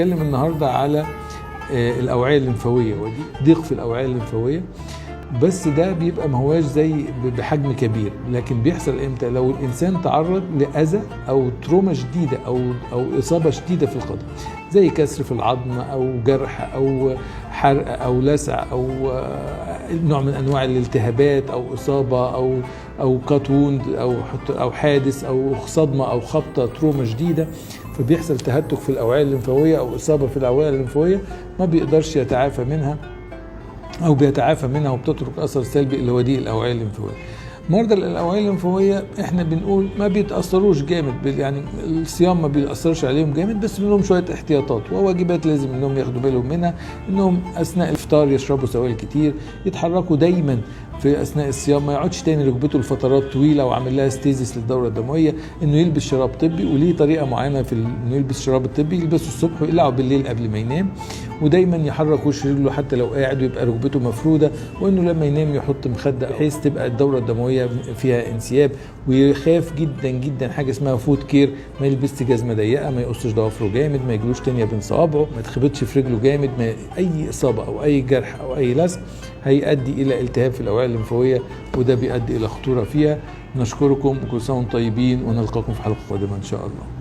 هنتكلم النهارده على الأوعية الليمفاوية، ودي ضيق في الأوعية الليمفاوية، بس ده بيبقى ما هواش زي بحجم كبير، لكن بيحصل امتى؟ لو الإنسان تعرض لأذى أو تروما شديدة أو إصابة شديدة في القدم، زي كسر في العظم أو جرح أو حرق أو لسع أو نوع من أنواع الالتهابات أو إصابة أو كات ووند أو حادث أو صدمة أو خبطة تروما شديدة، فبيحصل تهتك في الأوعية الليمفاوية أو إصابة في الأوعية الليمفاوية ما بيقدرش يتعافى منها أو بيتعافى منها وبتترك أثر سلبي اللي هو دي الأوعية الليمفاوية. مرضى الأوعية الليمفاوية احنا بنقول ما بيتأثروش جامد، يعني الصيام ما بيأثرش عليهم جامد، بس منهم شوية احتياطات وواجبات لازم انهم ياخدوا بالهم منها، انهم اثناء الافطار يشربوا سوائل كتير، يتحركوا دايما في اثناء الصيام، ما يقعدش تاني ركبته لفترات طويله وعامل لها ستيزيس للدوره الدمويه، انه يلبس شراب طبي، وليه طريقه معينه في انه يلبس الشراب الطبي، يلبسه الصبح ويقلعه بالليل قبل ما ينام، ودايما يحرك وش رجله حتى لو قاعد ويبقى ركبته مفروده، وانه لما ينام يحط مخده بحيث تبقى الدوره الدمويه فيها انسياب، ويخاف جدا جدا حاجه اسمها فوت كير، ما يلبسش جزمه ضيقه، ما يقصش ضوافره جامد، ما يجلوش تانيه بين صوابعه، ما يتخبطش في رجله جامد، ما اي اصابه او اي جرح او اي لسع هيؤدي الى التهاب في الاوعيه الليمفاويه، وده بيؤدي الى خطوره فيها. نشكركم وكل سنه وانتم طيبين، ونلقاكم في حلقه قادمه ان شاء الله.